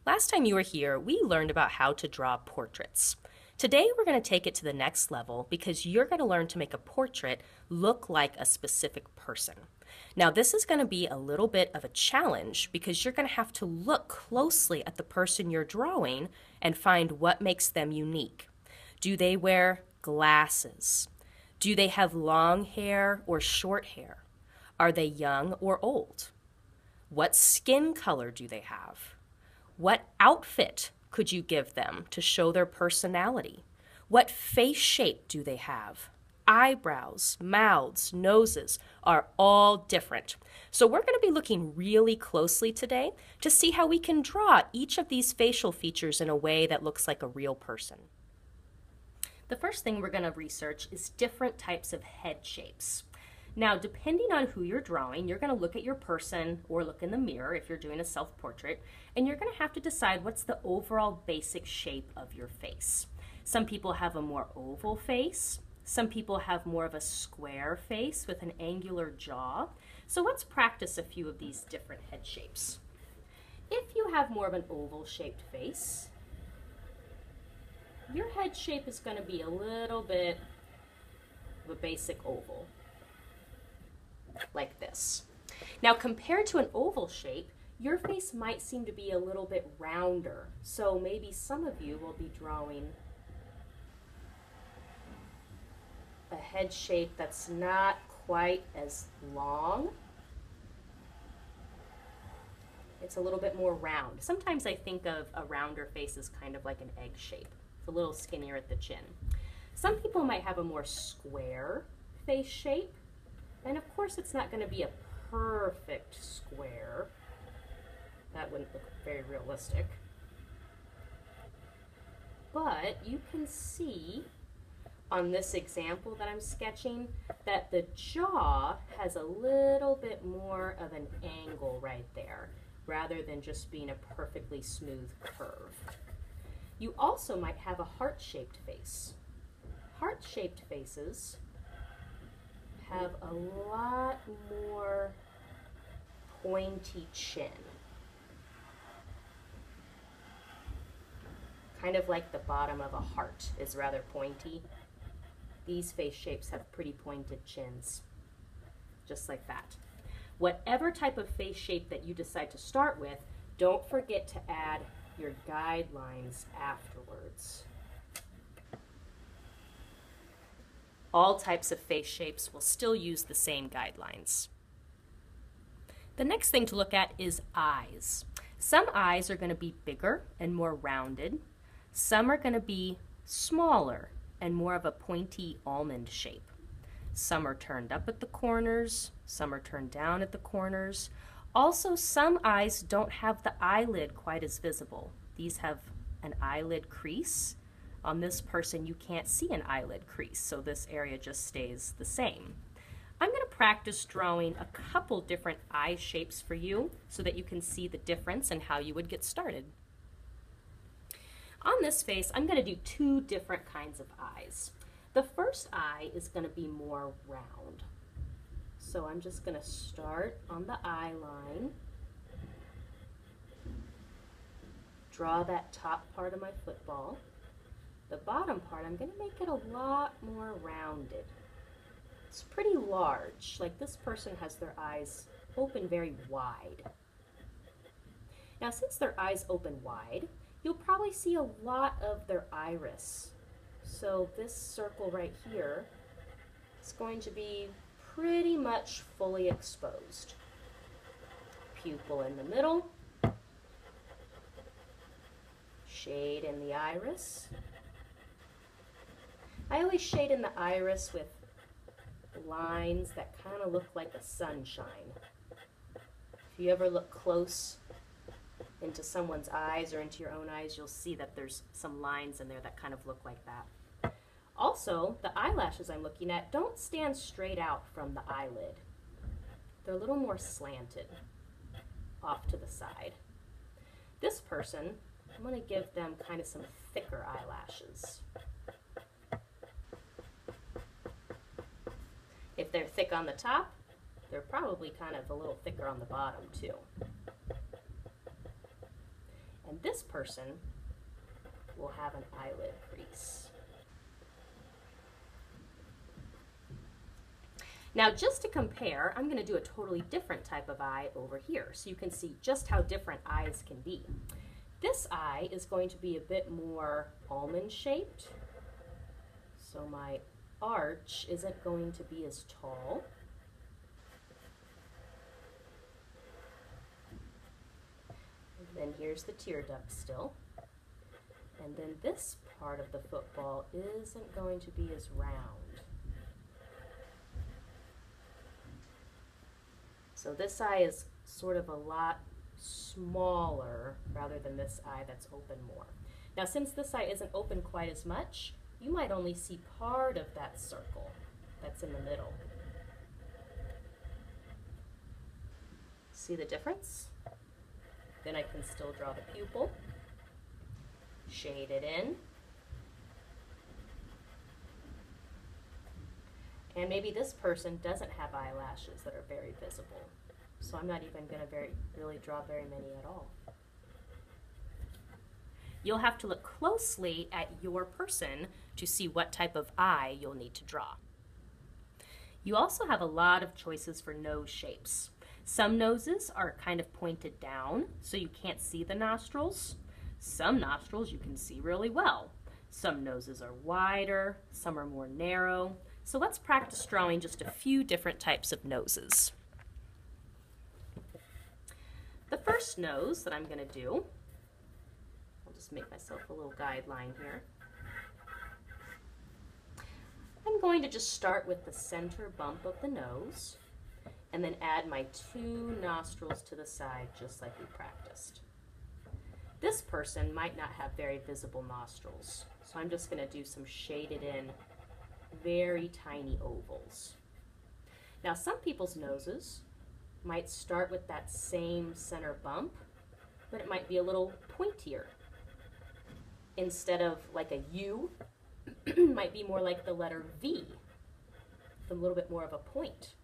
Last time you were here, we learned about how to draw portraits. Today, we're going to take it to the next level because you're going to learn to make a portrait look like a specific person. Now, this is going to be a little bit of a challenge because you're going to have to look closely at the person you're drawing and find what makes them unique. Do they wear glasses? Do they have long hair or short hair? Are they young or old? What skin color do they have? What outfit could you give them to show their personality? What face shape do they have? Eyebrows, mouths, noses are all different. So we're going to be looking really closely today to see how we can draw each of these facial features in a way that looks like a real person. The first thing we're going to research is different types of head shapes. Now, depending on who you're drawing, you're going to look at your person or look in the mirror if you're doing a self-portrait, and you're going to have to decide what's the overall basic shape of your face. Some people have a more oval face. Some people have more of a square face with an angular jaw. So let's practice a few of these different head shapes. If you have more of an oval-shaped face, your head shape is going to be a little bit of a basic oval, like this. Now, compared to an oval shape, your face might seem to be a little bit rounder. So maybe some of you will be drawing a head shape that's not quite as long. It's a little bit more round. Sometimes I think of a rounder face as kind of like an egg shape. It's a little skinnier at the chin. Some people might have a more square face shape. And of course, it's not going to be a perfect square. That wouldn't look very realistic. But you can see on this example that I'm sketching that the jaw has a little bit more of an angle right there, rather than just being a perfectly smooth curve. You also might have a heart-shaped face. Heart-shaped faces have a lot more pointy chin. Kind of like the bottom of a heart is rather pointy. These face shapes have pretty pointed chins, just like that. Whatever type of face shape that you decide to start with, don't forget to add your guidelines afterwards. All types of face shapes will still use the same guidelines. The next thing to look at is eyes. Some eyes are going to be bigger and more rounded. Some are going to be smaller and more of a pointy almond shape. Some are turned up at the corners. Some are turned down at the corners. Also, some eyes don't have the eyelid quite as visible. These have an eyelid crease. On this person, you can't see an eyelid crease, so this area just stays the same. I'm going to practice drawing a couple different eye shapes for you so that you can see the difference and how you would get started. On this face, I'm going to do two different kinds of eyes. The first eye is going to be more round. So I'm just going to start on the eye line, draw that top part of my football. The bottom part, I'm going to make it a lot more rounded. It's pretty large, like this person has their eyes open very wide. Now, since their eyes open wide, you'll probably see a lot of their iris. So this circle right here is going to be pretty much fully exposed. Pupil in the middle, shade in the iris. I always shade in the iris with lines that kind of look like a sunshine. If you ever look close into someone's eyes or into your own eyes, you'll see that there's some lines in there that kind of look like that. Also, the eyelashes I'm looking at don't stand straight out from the eyelid. They're a little more slanted off to the side. This person, I'm going to give them kind of some thicker eyelashes. If they're thick on the top, they're probably kind of a little thicker on the bottom too. And this person will have an eyelid crease. Now, just to compare, I'm going to do a totally different type of eye over here so you can see just how different eyes can be. This eye is going to be a bit more almond shaped, so my arch isn't going to be as tall. And then here's the tear duct still. And then this part of the football isn't going to be as round. So this eye is sort of a lot smaller rather than this eye that's open more. Now, since this eye isn't open quite as much, you might only see part of that circle that's in the middle. See the difference? Then I can still draw the pupil, shade it in, and maybe this person doesn't have eyelashes that are very visible, so I'm not even going to really draw very many at all. You'll have to look closely at your person to see what type of eye you'll need to draw. You also have a lot of choices for nose shapes. Some noses are kind of pointed down, so you can't see the nostrils. Some nostrils you can see really well. Some noses are wider, some are more narrow. So let's practice drawing just a few different types of noses. The first nose that I'm going to do, I'll just make myself a little guideline here. I'm going to just start with the center bump of the nose and then add my 2 nostrils to the side just like we practiced. This person might not have very visible nostrils, so I'm just going to do some shaded in very tiny ovals. Now, some people's noses might start with that same center bump, but it might be a little pointier. Instead of like a U, it might be more like the letter V, with a little bit more of a point.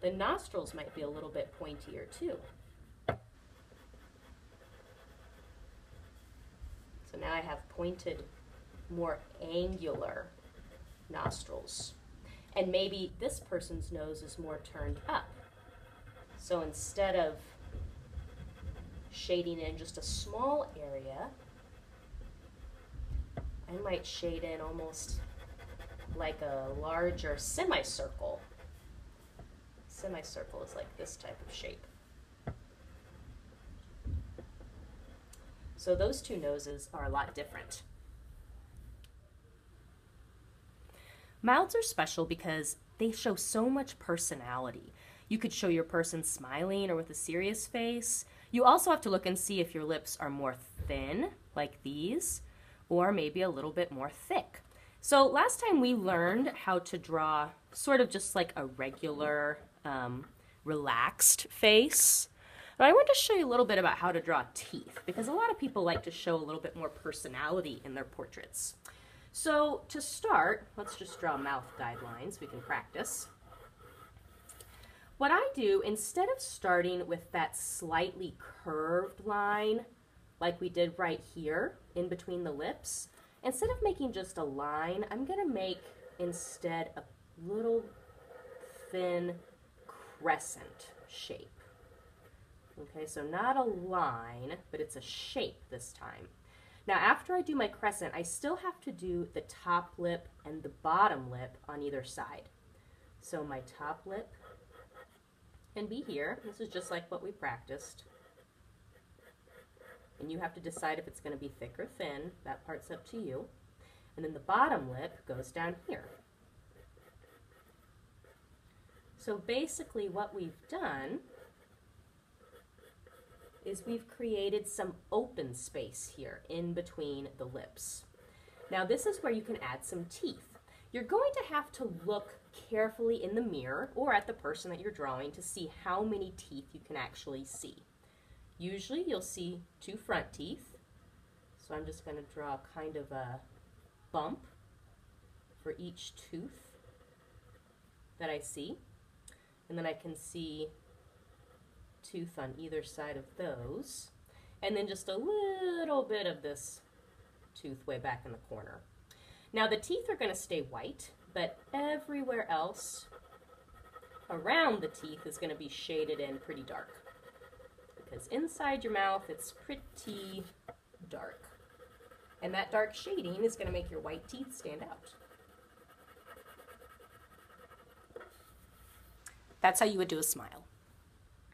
The nostrils might be a little bit pointier too. So now I have pointed, more angular nostrils. And maybe this person's nose is more turned up. So instead of shading in just a small area, I might shade in almost like a larger semicircle. Semicircle is like this type of shape. So those 2 noses are a lot different. Mouths are special because they show so much personality. You could show your person smiling or with a serious face. You also have to look and see if your lips are more thin, like these, or maybe a little bit more thick. So last time we learned how to draw sort of just like a regular, relaxed face. But I want to show you a little bit about how to draw teeth, because a lot of people like to show a little bit more personality in their portraits. So to start, let's just draw mouth guidelines. We can practice. What I do, instead of starting with that slightly curved line, like we did right here in between the lips, instead of making just a line, I'm going to make instead a little thin crescent shape. Okay, so not a line, but it's a shape this time. Now, after I do my crescent, I still have to do the top lip and the bottom lip on either side. So my top lip can be here. This is just like what we practiced. And you have to decide if it's going to be thick or thin. That part's up to you. And then the bottom lip goes down here. So basically what we've done is we've created some open space here in between the lips. Now this is where you can add some teeth. You're going to have to look carefully in the mirror or at the person that you're drawing to see how many teeth you can actually see. Usually you'll see 2 front teeth, so I'm just going to draw kind of a bump for each tooth that I see, and then I can see tooth on either side of those. and then just a little bit of this tooth way back in the corner. Now the teeth are going to stay white, but everywhere else around the teeth is going to be shaded in pretty dark, because inside your mouth it's pretty dark. And that dark shading is going to make your white teeth stand out. That's how you would do a smile.